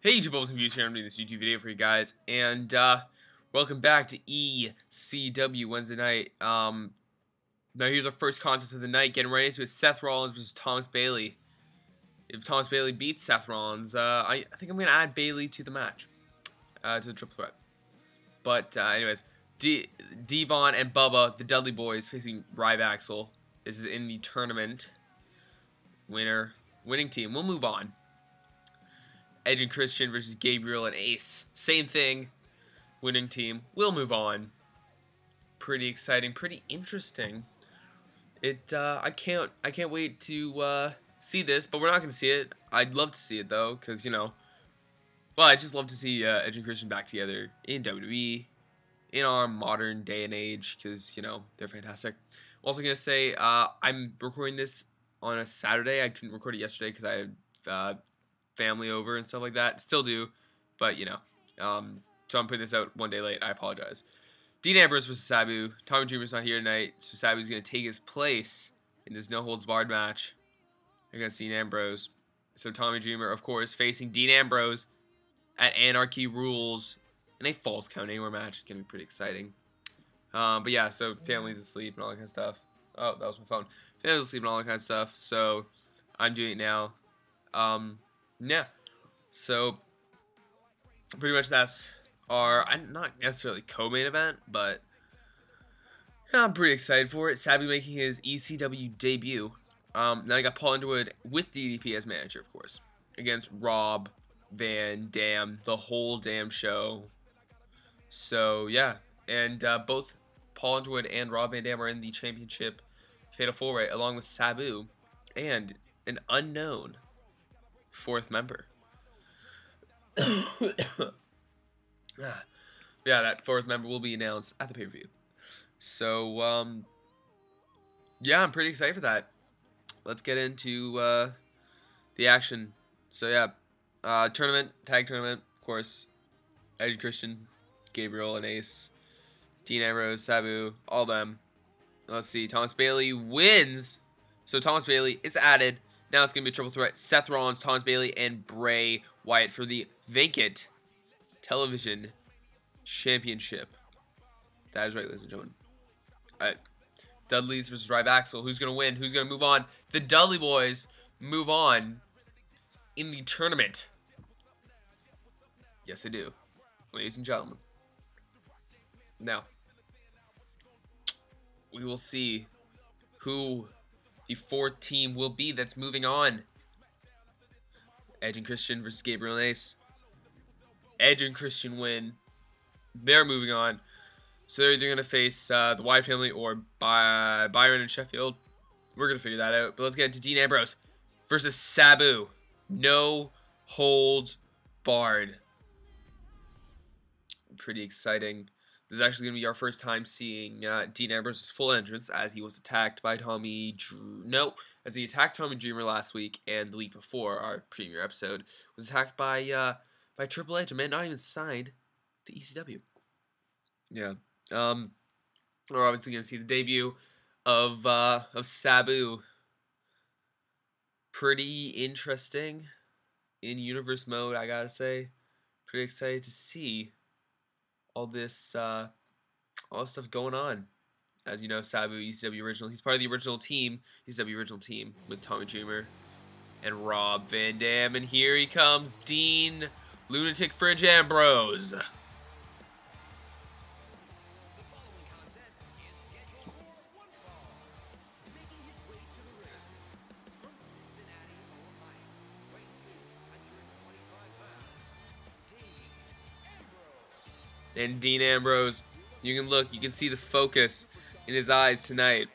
Hey YouTube and views here, I'm doing this YouTube video for you guys, and welcome back to ECW Wednesday night. Now here's our first contest of the night, getting right into it. Seth Rollins versus Thomas Bailey. If Thomas Bailey beats Seth Rollins, I think I'm going to add Bailey to the match, to the triple threat. But anyways, Devon and Bubba, the Dudley Boys, facing Ryback. This is in the tournament. Winning team. We'll move on. Edge and Christian versus Gabriel and Ace. Same thing. Winning team. We'll move on. Pretty exciting. Pretty interesting. I can't wait to see this, but we're not gonna see it. I'd love to see it though, cause well, I just love to see Edge and Christian back together in WWE in our modern day and age, cause they're fantastic. I'm also gonna say I'm recording this on a Saturday. I couldn't record it yesterday because I had family over and stuff like that. Still do, but so I'm putting this out one day late. I apologize. Dean Ambrose versus Sabu. Tommy Dreamer's not here tonight, so Sabu's gonna take his place in this no holds barred match against Dean Ambrose. So Tommy Dreamer, of course, facing Dean Ambrose at Anarchy Rulez in a Falls Count Anywhere match. It's gonna be pretty exciting. But yeah, so family's asleep and all that kind of stuff. Oh, that was my phone. Family's asleep and all that kind of stuff. So I'm doing it now. Yeah, so pretty much that's our, not necessarily co-main event, but yeah, I'm pretty excited for it. Sabu making his ECW debut. Now I got Paul Underwood with DDP as manager, of course, against Rob Van Dam, the whole damn show. So yeah, and both Paul Underwood and Rob Van Dam are in the championship Fatal 4-Way, along with Sabu and an unknown fourth member. Yeah, that fourth member will be announced at the pay-per-view. So yeah, I'm pretty excited for that. Let's get into the action. So yeah, tag tournament, of course. Edge, Christian, Gabriel, and Ace, Dean Ambrose, Sabu, all them. Let's see, Thomas Bailey wins. So Thomas Bailey is added. Now it's going to be a triple threat. Seth Rollins, Thomas Bailey, and Bray Wyatt for the vacant television championship. That is right, ladies and gentlemen. Alright. Dudley's versus Ryback. Who's going to win? Who's going to move on? The Dudley Boys move on in the tournament. Yes, they do. Ladies and gentlemen. Now, we will see who the fourth team will be that's moving on. Edge and Christian versus Gabriel and Ace. Edge and Christian win. They're moving on. So they're either going to face the Wyatt family or Byron and Sheffield. We're going to figure that out. But let's get into Dean Ambrose versus Sabu. No holds barred. Pretty exciting. This is actually going to be our first time seeing Dean Ambrose's full entrance, as he was attacked by as he attacked Tommy Dreamer last week, and the week before, our premiere episode, was attacked by Triple H, a man not even signed to ECW. Yeah. We're obviously going to see the debut of Sabu. Pretty interesting in universe mode, I gotta say. Pretty excited to see all this stuff going on. As you know, Sabu, ECW original. He's part of the original team, ECW original team, with Tommy Dreamer and Rob Van Dam. And here he comes, Dean Lunatic Fringe Ambrose. And Dean Ambrose, you can see the focus in his eyes tonight.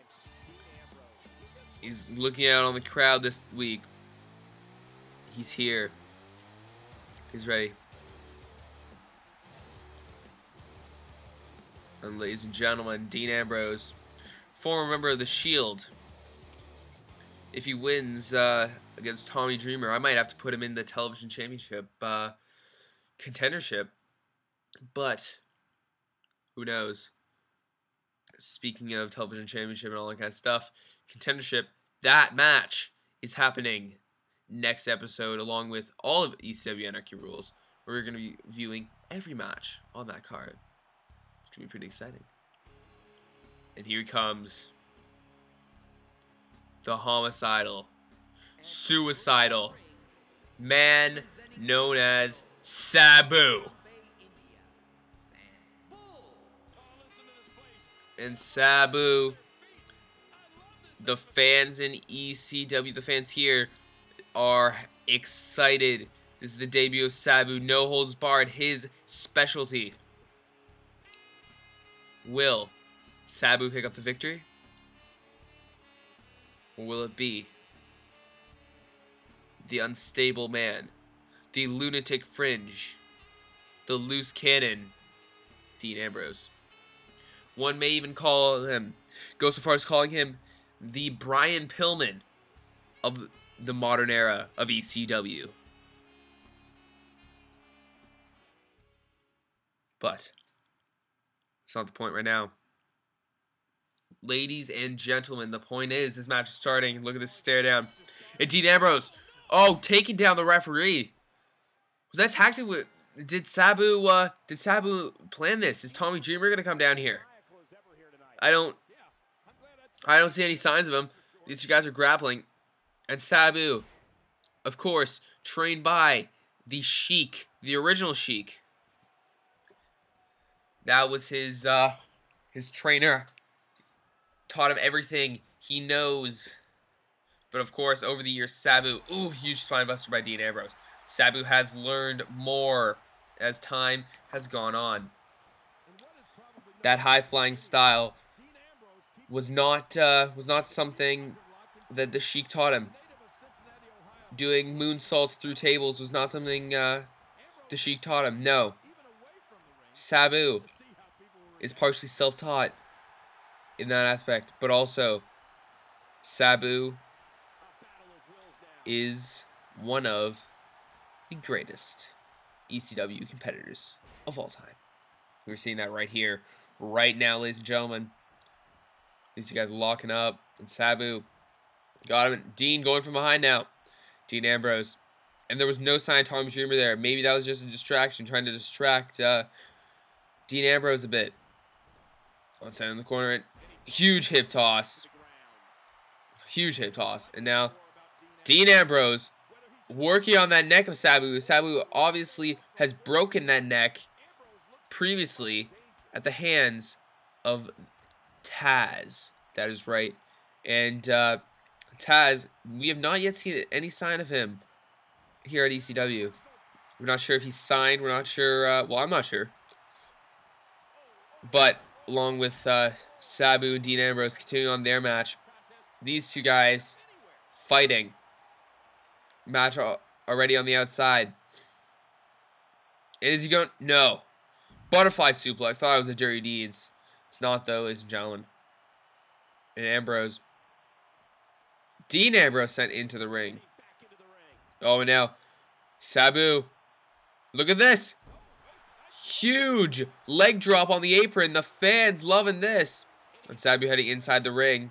He's looking out on the crowd this week. He's here. He's ready. And ladies and gentlemen, Dean Ambrose, former member of the Shield. If he wins against Tommy Dreamer, I might have to put him in the television championship contendership. But who knows? Speaking of television championship and all that kind of stuff, contendership, that match is happening next episode, along with all of ECW Anarchy Rulez, where we're going to be viewing every match on that card. It's going to be pretty exciting. And here comes the homicidal, suicidal man known as Sabu. And Sabu, the fans in ECW, the fans here, are excited. This is the debut of Sabu, no holds barred, his specialty. Will Sabu pick up the victory? Or will it be the unstable man, the lunatic fringe, the loose cannon, Dean Ambrose? One may even go so far as calling him the Brian Pillman of the modern era of ECW. But it's not the point right now. Ladies and gentlemen, the point is, this match is starting. Look at this stare down. And Dean Ambrose, taking down the referee. Was that tactic? Did Sabu plan this? Is Tommy Dreamer gonna come down here? I don't see any signs of him. These two guys are grappling. And Sabu, of course, trained by the Sheik, the original Sheik. That was his trainer. Taught him everything he knows. But of course, over the years, Sabu, huge spine buster by Dean Ambrose. Sabu has learned more as time has gone on. That high-flying style was not something that the Sheik taught him. Doing moonsaults through tables was not something the Sheik taught him. No. Sabu is partially self-taught in that aspect, but also Sabu is one of the greatest ECW competitors of all time. We're seeing that right here, right now, ladies and gentlemen. These two guys locking up, and Sabu got him. Dean going from behind now. Dean Ambrose. And there was no sign of Tommy Dreamer there. Maybe that was just a distraction, trying to distract Dean Ambrose a bit. On center in the corner. Huge hip toss. Huge hip toss. And now Dean Ambrose working on that neck of Sabu. Sabu obviously has broken that neck previously at the hands of Taz. That is right. And Taz, we have not yet seen any sign of him here at ECW. We're not sure if he's signed. We're not sure. Well, I'm not sure. But along with Sabu and Dean Ambrose continuing on their match, these two guys fighting. Match already on the outside. And is he going? No. Butterfly suplex. Thought it was a Dirty Deeds. It's not, though, ladies and gentlemen. And Ambrose. Dean Ambrose sent into the ring. Oh, and now Sabu. Look at this. Huge leg drop on the apron. The fans loving this. And Sabu heading inside the ring.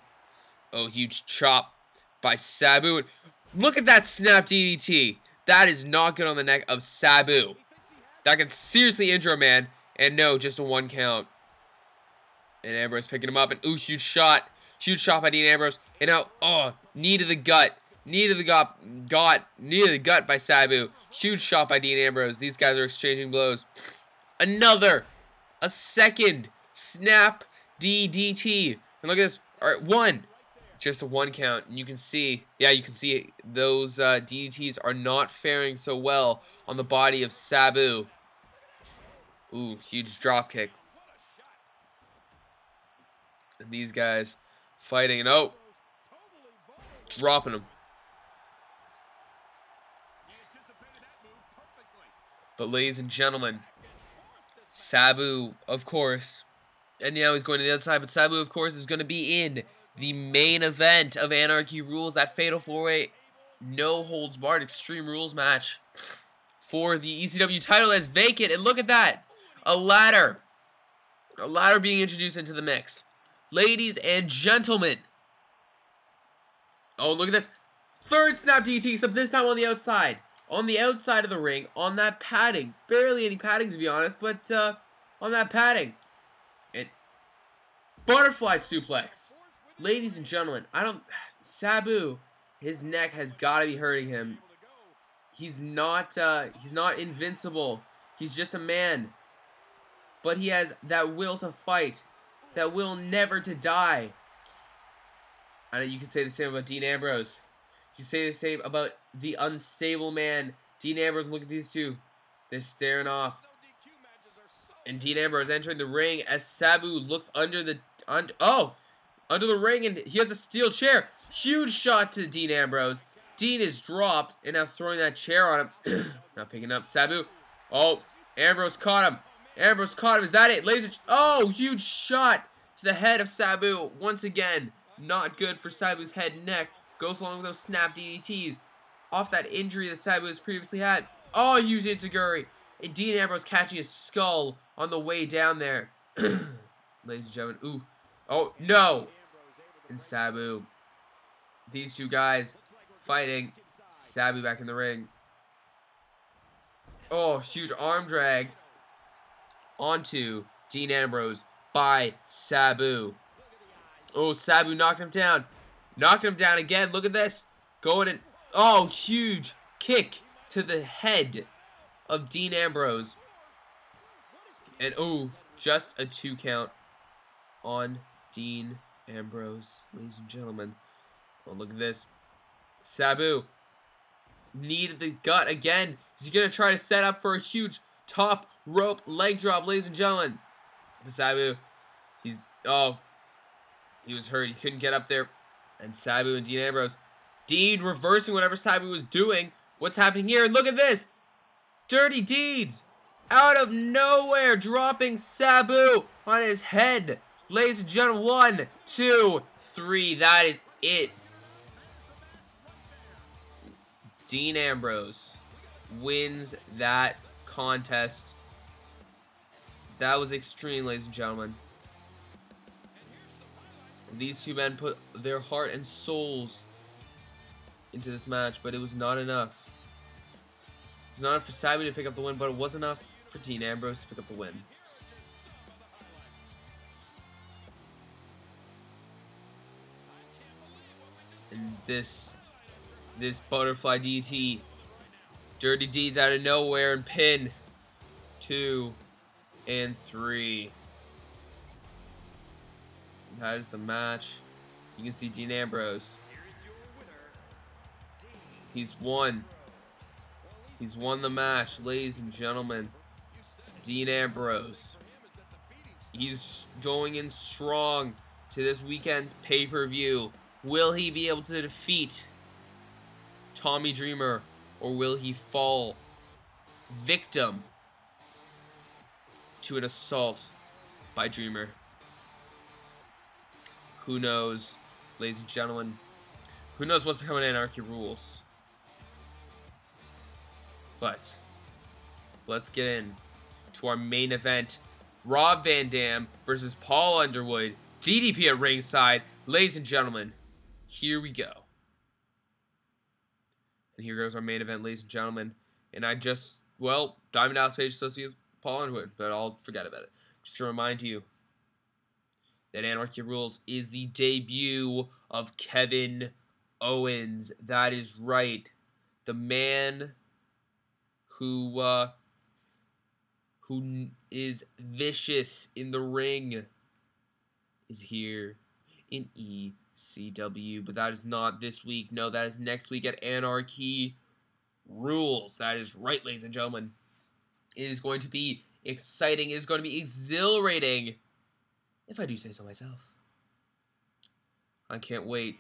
Oh, huge chop by Sabu. Look at that snap DDT. That is not good on the neck of Sabu. That can seriously injure a man. And no, just a 1 count. And Ambrose picking him up. And huge shot. Huge shot by Dean Ambrose. And now, knee to the gut. Knee to the gut by Sabu. Huge shot by Dean Ambrose. These guys are exchanging blows. A second snap DDT. And look at this. All right, 1. Just a 1 count. And you can see, those DDTs are not faring so well on the body of Sabu. Ooh, huge drop kick. And these guys fighting, and dropping him. But ladies and gentlemen, Sabu, of course, and now he's going to the other side, but Sabu, of course, is going to be in the main event of Anarchy Rulez, that Fatal 4-Way, no holds barred Extreme Rules match for the ECW title as vacant. And look at that, a ladder being introduced into the mix. Ladies and gentlemen, look at this, Third snap DT, except this time on the outside. On the outside of the ring, on that padding. Barely any padding, to be honest, but on that padding. And butterfly suplex. Ladies and gentlemen, Sabu, his neck has got to be hurting him. He's not invincible. He's just a man. But he has that will to fight. That will never to die. I know you could say the same about Dean Ambrose. You say the same about the unstable man, Dean Ambrose. Look at these two. They're staring off. And Dean Ambrose entering the ring as Sabu looks under the ring, and he has a steel chair. Huge shot to Dean Ambrose. Dean is dropped and now throwing that chair on him. Not picking up Sabu. Oh, Ambrose caught him. Ambrose caught him. Is that it? Huge shot to the head of Sabu. Once again, not good for Sabu's head and neck. Goes along with those snap DDTs. Off that injury that Sabu has previously had. Oh, huge enziguri. And Dean Ambrose catching his skull on the way down there. Ladies and gentlemen. Ooh. Oh, no. And Sabu. These two guys fighting. Sabu back in the ring. Oh, huge arm drag onto Dean Ambrose by Sabu. Oh, Sabu knocked him down. Knocking him down again. Look at this. Going in. Oh, huge kick to the head of Dean Ambrose. And, oh, just a 2 count on Dean Ambrose, ladies and gentlemen. Oh, look at this. Sabu needed the gut again. He's going to try to set up for a huge top rope leg drop, ladies and gentlemen. But Sabu, he was hurt. He couldn't get up there. And Sabu and Dean Ambrose. Dean reversing whatever Sabu was doing. What's happening here? And look at this. Dirty Deeds. Out of nowhere. Dropping Sabu on his head. Ladies and gentlemen. 1, 2, 3. That is it. Dean Ambrose wins that contest. That was extreme, ladies and gentlemen. These two men put their heart and souls into this match, but it was not enough. It was not enough for Sabu to pick up the win, but it was enough for Dean Ambrose to pick up the win. And this butterfly DT, Dirty Deeds out of nowhere, and pin. 2 and 3. That is the match. You can see Dean Ambrose. He's won. He's won the match, ladies and gentlemen. Dean Ambrose. He's going in strong to this weekend's pay-per-view. Will he be able to defeat Tommy Dreamer, or will he fall victim to an assault by Dreamer? Who knows, ladies and gentlemen? Who knows what's coming in Anarchy Rulez? But let's get in to our main event. Rob Van Dam versus Paul Underwood. DDP at ringside. Ladies and gentlemen, here we go. And here goes our main event, ladies and gentlemen. And Diamond Dallas Page is supposed to be with Paul Underwood, but I'll forget about it. Just to remind you that Anarchy Rulez is the debut of Kevin Owens. That is right. The man who is vicious in the ring is here in ECW. But that is not this week. No, that is next week at Anarchy Rulez. That is right, ladies and gentlemen. It is going to be exciting. It is going to be exhilarating, if I do say so myself. I can't wait.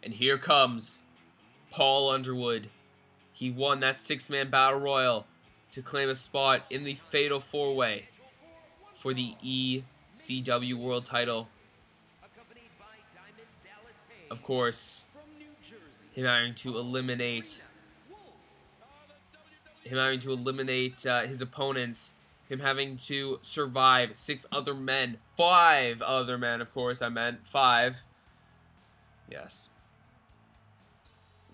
And here comes Paul Underwood. He won that 6-man battle royal to claim a spot in the Fatal 4-Way for the ECW World title. Of course, him having to eliminate his opponents, him having to survive 6 other men, 5 other men, of course, I meant 5. Yes.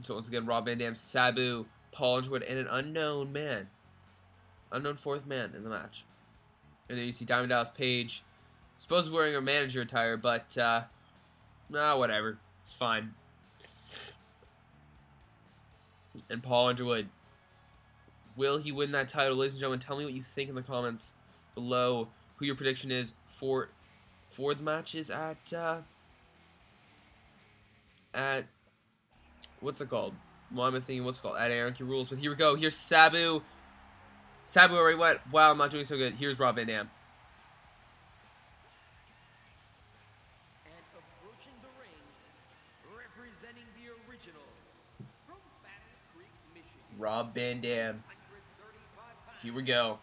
So once again, Rob Van Dam, Sabu, Paul Underwood, and an unknown man. Unknown fourth man in the match. And then you see Diamond Dallas Page, supposed to be wearing a manager attire, but, nah, whatever. It's fine. And Paul Underwood. Will he win that title? Ladies and gentlemen, tell me what you think in the comments below. Who your prediction is for the matches at what's it called? Well, I'm thinking what's it called? At Anarchy Rulez. But here we go. Here's Sabu. Sabu already went. Wow, I'm not doing so good. Here's Rob Van Dam. And approaching the ring, representing the originals from Battle Creek, Michigan. Rob Van Dam. Here we go.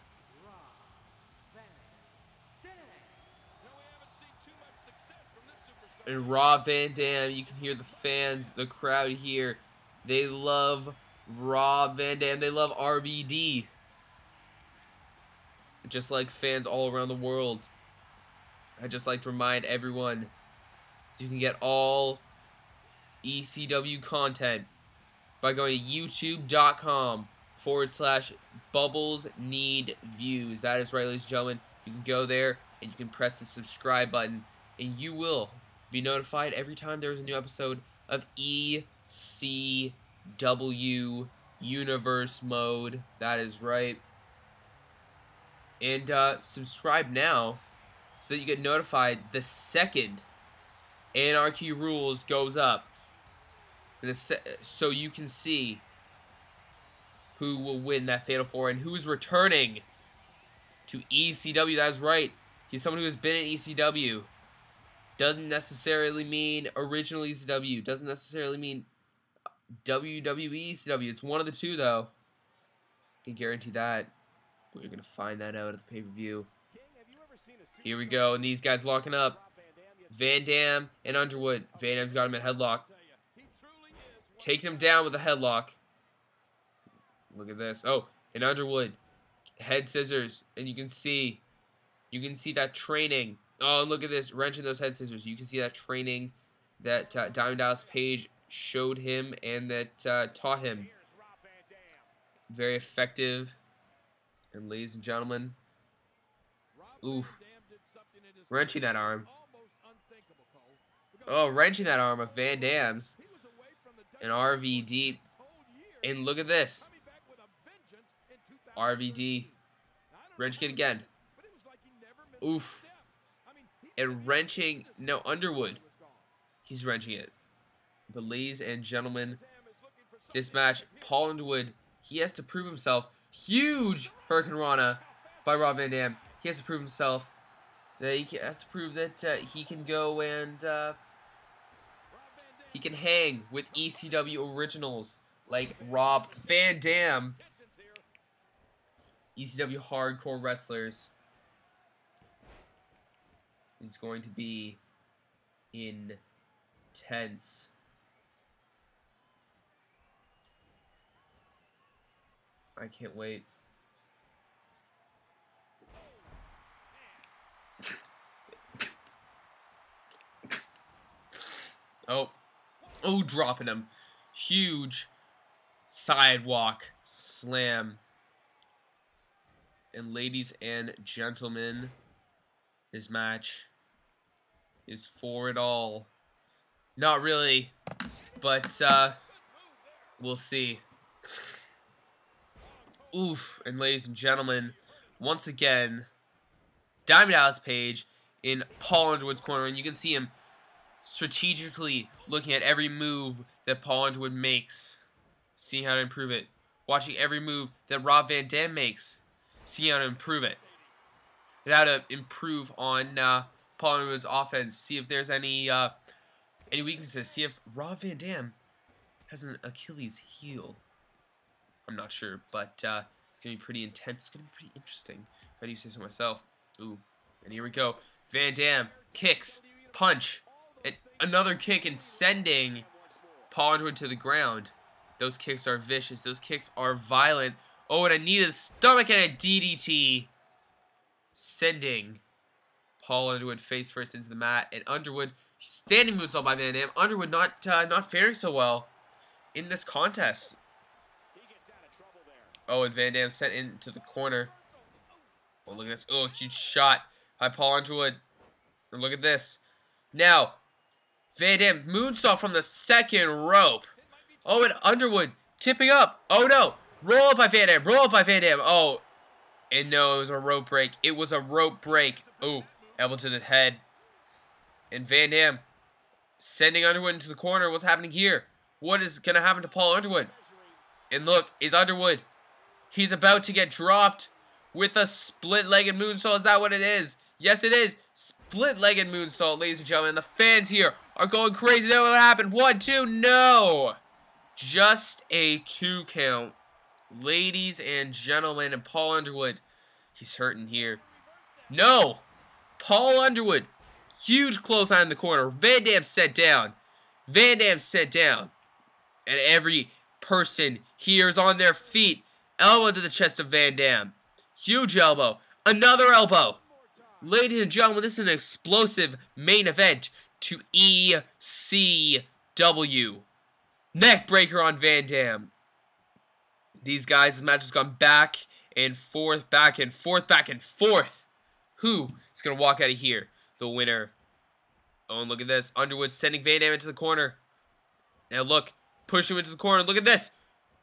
And Rob Van Dam, you can hear the fans, the crowd here. They love Rob Van Dam. They love RVD. Just like fans all around the world. I'd just like to remind everyone, you can get all ECW content by going to youtube.com/BubblesNeedViews. That is right, ladies and gentlemen. You can go there and you can press the subscribe button, and you will be notified every time there is a new episode of ECW Universe Mode. That is right. And subscribe now so that you get notified the second Anarchy Rulez goes up. So you can see who will win that Fatal 4 and who's returning to ECW. That's right. He's someone who has been in ECW. Doesn't necessarily mean original ECW. Doesn't necessarily mean WWE ECW. It's one of the two, though. I can guarantee that. We're going to find that out at the pay-per-view. Here we go. And these guys locking up. Van Dam and Underwood. Van Dam's got him in headlock. Taking him down with a headlock. Look at this. Oh, and Underwood. Head scissors. And you can see that training. Oh, and look at this. Wrenching those head scissors. You can see that training that Diamond Dallas Page showed him and that taught him. Very effective. And ladies and gentlemen, ooh, wrenching that arm. Oh, wrenching that arm of Van Dam's and RVD. And look at this. RVD. Wrenching it again. Oof. And wrenching, no, Underwood. He's wrenching it. But ladies and gentlemen, this match, Paul Underwood, he has to prove himself. Huge Hurricane Rana by Rob Van Dam. He has to prove himself. That he has to prove that he can go and he can hang with ECW originals like Rob Van Dam. ECW hardcore wrestlers. It's going to be intense. I can't wait. Oh, dropping him. Huge sidewalk slam. And ladies and gentlemen, this match is for it all. Not really, but we'll see. Oof, and ladies and gentlemen, once again, Diamond Dallas Page in Paul Underwood's corner, and you can see him strategically looking at every move that Paul Underwood makes, seeing how to improve it. Watching every move that Rob Van Dam makes, seeing how to improve it. And how to improve on Paul Underwood's offense, see if there's any weaknesses, see if Rob Van Dam has an Achilles heel. I'm not sure, but it's going to be pretty intense. It's going to be pretty interesting, if I do say so myself. Ooh, and here we go. Van Dam kicks, punch, and another kick, and sending Paul Underwood to the ground. Those kicks are vicious. Those kicks are violent. Oh, and a knee to the stomach and a DDT. Sending Paul Underwood face first into the mat, and Underwood standing moonsault by Van Dam. Underwood not faring so well. in this contest. Oh, and Van Dam sent into the corner. Oh, look at this. Oh, huge shot by Paul Underwood. And look at this. Now, Van Dam moonsault from the second rope. Oh, and Underwood tipping up. Oh, no. Roll up by Van Dam. Roll up by Van Dam. Oh, and no, it was a rope break. It was a rope break. Oh, elbow to the head. And Van Dam sending Underwood into the corner. What's happening here? What is going to happen to Paul Underwood? And look, is Underwood. He's about to get dropped with a split-legged moonsault. Is that what it is? Yes, it is. Split-legged moonsault, ladies and gentlemen. The fans here are going crazy. That what happened. 1, 2, no. Just a 2 count. Ladies and gentlemen, and Paul Underwood. He's hurting here. No. Paul Underwood. Huge clothesline in the corner. Van Dam set down. Van Dam set down. And every person here is on their feet. Elbow to the chest of Van Dam. Huge elbow. Another elbow. Ladies and gentlemen, this is an explosive main event to ECW. Neck breaker on Van Dam. These guys, this match has gone back and forth, back and forth, back and forth. Who is going to walk out of here? The winner. Oh, and look at this. Underwood sending Van Dam into the corner. Now look. Push him into the corner. Look at this.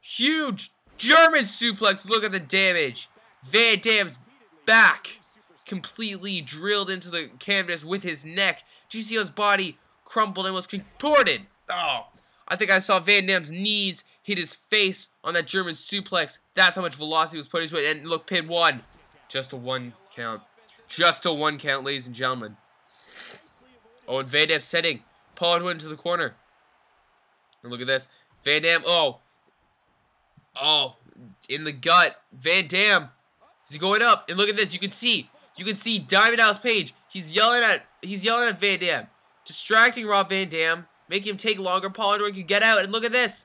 Huge German suplex. Look at the damage. Van Dam's back completely drilled into the canvas with his neck. Do you see how his body crumpled and was contorted? Oh, I think I saw Van Dam's knees hit his face on that German suplex. That's how much velocity was put into it. And look, pin 1. Just a 1 count. Just a 1 count, ladies and gentlemen. Oh, and Van Dam setting Paul Underwood into the corner. And look at this. Van Dam, oh, in the gut. Van Dam is going up. And look at this. You can see Diamond Dallas Page. He's yelling at Van Dam. Distracting Rob Van Dam. Making him take longer. Paul Underwood can get out. And look at this.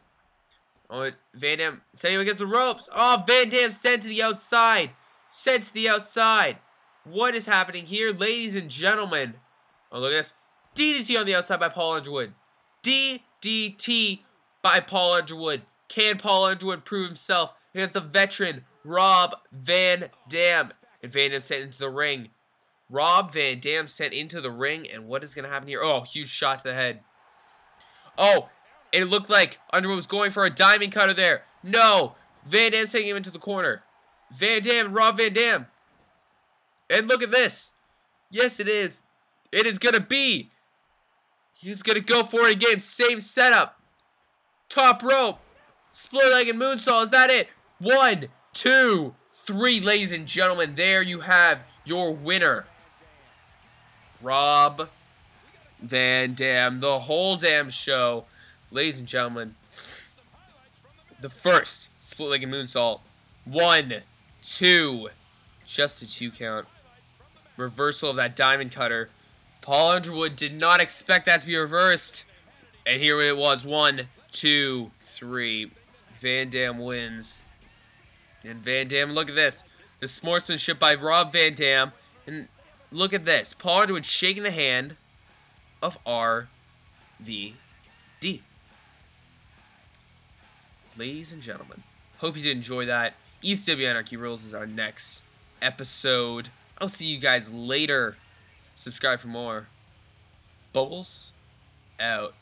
Oh, Van Dam setting him against the ropes. Oh, Van Dam sent to the outside. Sent to the outside. What is happening here, ladies and gentlemen? Oh, look at this. DDT on the outside by Paul Underwood. DDT by Paul Underwood. Can Paul Underwood prove himself against the veteran Rob Van Dam? And Van Dam sent into the ring. Rob Van Dam sent into the ring. And what is going to happen here? Oh, huge shot to the head. Oh, and it looked like Underwood was going for a diamond cutter there. No. Van Dam sending him into the corner. Van Dam, Rob Van Dam. And look at this. Yes, it is. It is going to be. He's going to go for it again. Same setup. Top rope. Split-legged moonsault. Is that it? 1, 2, 3. Ladies and gentlemen, there you have your winner. Rob Van Dam. The whole damn show. Ladies and gentlemen, the first split-legged moonsault. 1, 2. Just a 2 count. Reversal of that diamond cutter. Paul Underwood did not expect that to be reversed. And here it was. 1, 2, 3. Van Dam wins. And Van Dam, look at this. The sportsmanship by Rob Van Dam. And look at this. Paul Underwood shaking the hand of RVD. Ladies and gentlemen, hope you did enjoy that. ECW Anarchy Rulez is our next episode. I'll see you guys later. Subscribe for more. Bubbles out.